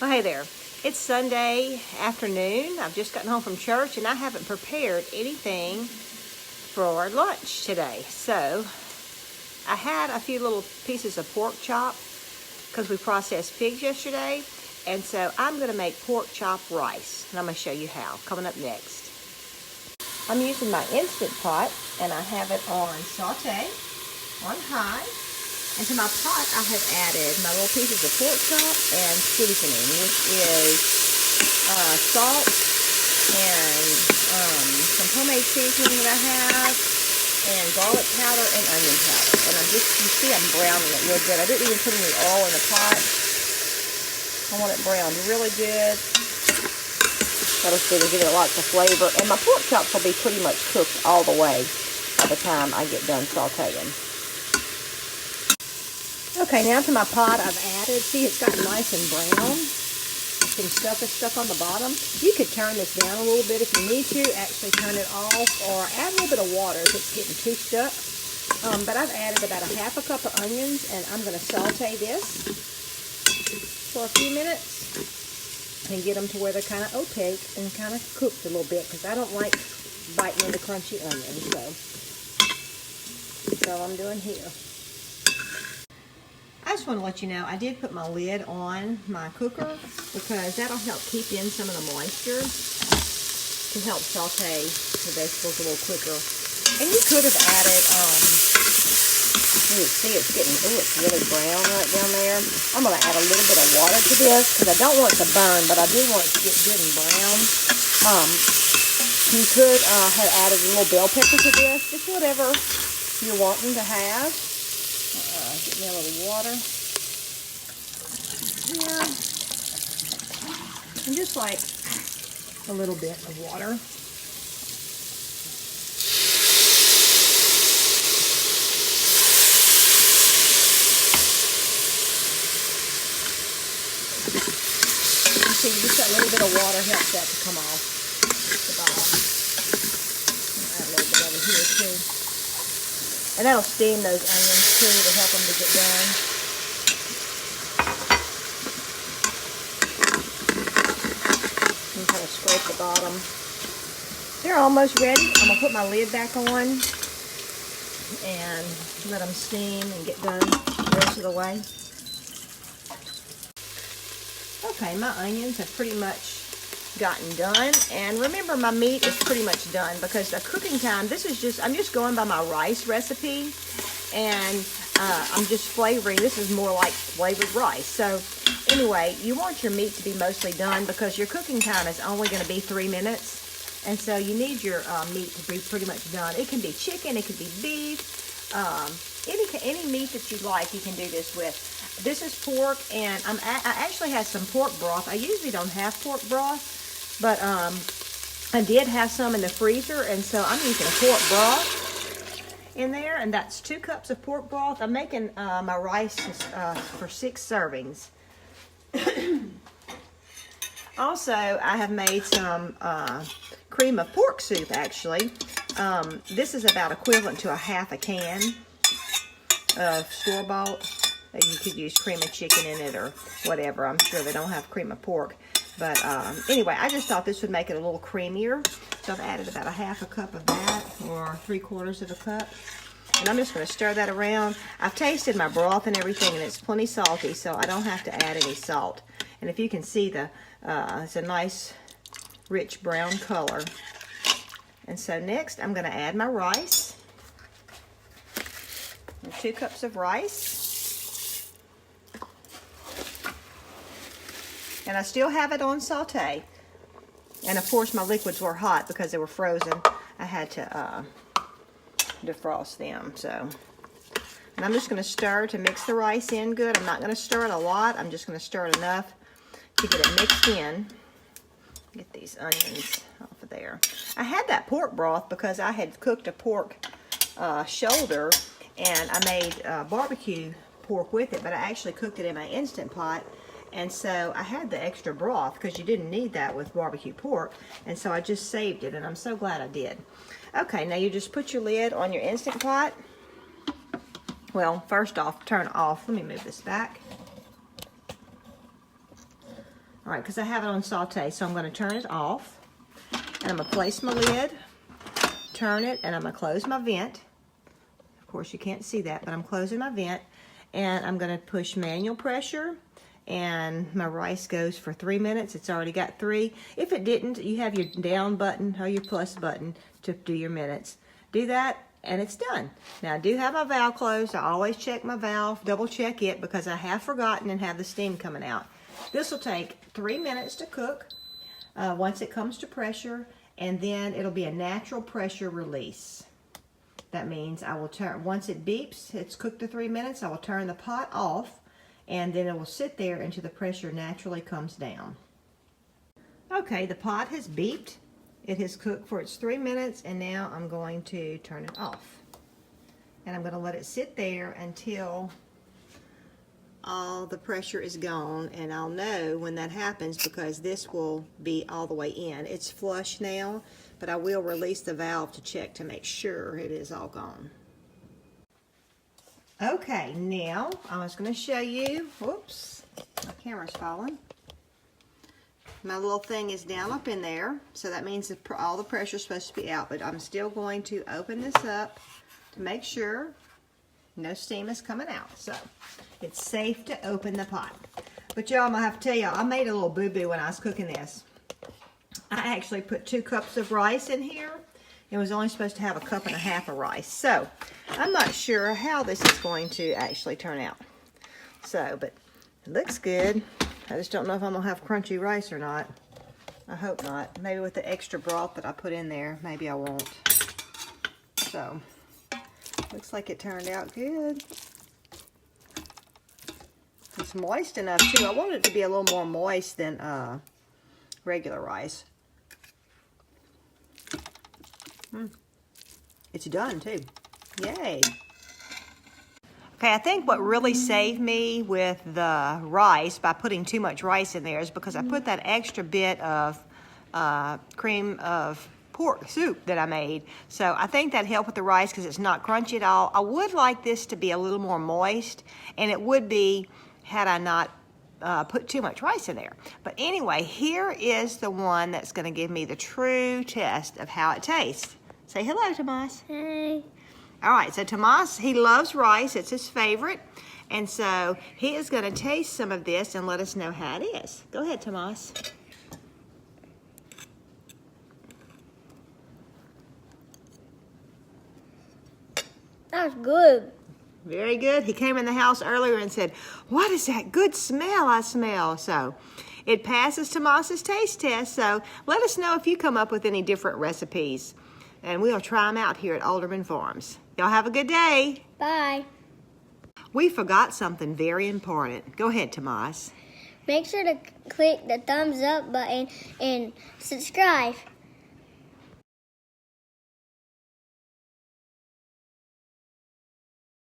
Well, hey there. It's Sunday afternoon. I've just gotten home from church and I haven't prepared anything for lunch today. So I had a few little pieces of pork chop because we processed pigs yesterday. And so I'm going to make pork chop rice. And I'm going to show you how. Coming up next. I'm using my Instant Pot and I have it on saute on high. And to my pot, I have added my little pieces of pork chop and seasoning, which is salt and some homemade seasoning that I have, and garlic powder and onion powder. And you see I'm browning it real good. I didn't even put any oil in the pot. I want it browned really good. That'll give it lots of flavor. And my pork chops will be pretty much cooked all the way by the time I get done sauteing. Okay, now to my pot I've added, see it's gotten nice and brown. Some stuff is stuck on the bottom. You could turn this down a little bit if you need to, actually turn it off, or add a little bit of water if it's getting too stuck. But I've added about a half a cup of onions, and I'm going to saute this for a few minutes and get them to where they're kind of opaque and kind of cooked a little bit, because I don't like biting into crunchy onions, so that's all I'm doing here. I just want to let you know, I did put my lid on my cooker because that'll help keep in some of the moisture to help saute the vegetables a little quicker. And you could have added, see it's it's really brown right down there. I'm going to add a little bit of water to this because I don't want it to burn, but I do want it to get good and brown. You could have added a little bell pepper to this, just whatever you're wanting to have. Get me a little water. Yeah. And just like a little bit of water. You see, just that little bit of water helps that to come off the bottom. Add a little bit of it here too. And that'll steam those onions too to help them to get done. And kind of scrape the bottom. They're almost ready. I'm going to put my lid back on and let them steam and get done the rest of the way. Okay, my onions have pretty much gotten done, and remember my meat is pretty much done because the cooking time, I'm just going by my rice recipe, and I'm just flavoring. This is more like flavored rice. So anyway, you want your meat to be mostly done because your cooking time is only going to be 3 minutes, and so you need your meat to be pretty much done. It can be chicken, it could be beef, any meat that you like, you can do this with. This is pork, and I actually have some pork broth. I usually don't have pork broth, but I did have some in the freezer, and so I'm using pork broth in there, and that's 2 cups of pork broth. I'm making my rice for 6 servings. Also, I have made some cream of pork soup, actually. This is about equivalent to a half a can of store-bought. You could use cream of chicken in it or whatever. I'm sure they don't have cream of pork. But anyway, I just thought this would make it a little creamier. So I've added about a half a cup of that, or 3/4 of a cup. And I'm just going to stir that around. I've tasted my broth and everything, and it's plenty salty, so I don't have to add any salt. And if you can see, it's a nice, rich brown color. And so next, I'm going to add my rice. And 2 cups of rice. And I still have it on saute. And of course my liquids were hot because they were frozen. I had to defrost them. And I'm just going to stir to mix the rice in good. I'm not going to stir it a lot. I'm just going to stir it enough to get it mixed in. Get these onions off of there. I had that pork broth because I had cooked a pork shoulder, and I made barbecue pork with it, but I actually cooked it in my Instant Pot. And so I had the extra broth because you didn't need that with barbecue pork. And so I just saved it, and I'm so glad I did. Okay, now you just put your lid on your Instant Pot. Well, first off, turn off. Let me move this back. All right, because I have it on saute, so I'm going to turn it off. And I'm going to place my lid, turn it, and I'm going to close my vent. Of course, you can't see that, but I'm closing my vent. And I'm going to push manual pressure. And my rice goes for 3 minutes. It's already got 3. If it didn't, you have your down button or your plus button to do your minutes. Do that, and it's done. Now, I do have my valve closed. I always check my valve, double check it, because I have forgotten and have the steam coming out. This will take 3 minutes to cook once it comes to pressure, and then it'll be a natural pressure release. That means I will turn, once it beeps, it's cooked to 3 minutes, I will turn the pot off, and then it will sit there until the pressure naturally comes down. Okay, the pot has beeped. It has cooked for its 3 minutes, and now I'm going to turn it off. And I'm going to let it sit there until all the pressure is gone, and I'll know when that happens because this will be all the way in. It's flush now, but I will release the valve to check to make sure it is all gone. Okay, now I was going to show you, whoops, my camera's falling. My little thing is down up in there, so that means that all the pressure is supposed to be out, but I'm still going to open this up to make sure no steam is coming out. So it's safe to open the pot. But y'all, I'm going to have to tell y'all, I made a little boo-boo when I was cooking this. I actually put 2 cups of rice in here. It was only supposed to have 1.5 cups of rice. So I'm not sure how this is going to actually turn out. So, but it looks good. I just don't know if I'm going to have crunchy rice or not. I hope not. Maybe with the extra broth that I put in there, maybe I won't. So, looks like it turned out good. It's moist enough too. I want it to be a little more moist than regular rice. It's done too. Yay. Okay, I think what really saved me with the rice by putting too much rice in there is because I put that extra bit of cream of pork soup that I made. So I think that helped with the rice because it's not crunchy at all. I would like this to be a little more moist, and it would be had I not put too much rice in there. But anyway, here is the one that's going to give me the true test of how it tastes. Say hello, Tomas. Hey. All right, so Tomas, he loves rice. It's his favorite. And so he is going to taste some of this and let us know how it is. Go ahead, Tomas. That's good. Very good. He came in the house earlier and said, "What is that good smell I smell?" So it passes Tomas's taste test. So let us know if you come up with any different recipes. And we'll try them out here at Alderman Farms. Y'all have a good day. Bye. We forgot something very important. Go ahead, Tomas. Make sure to click the thumbs up button and subscribe.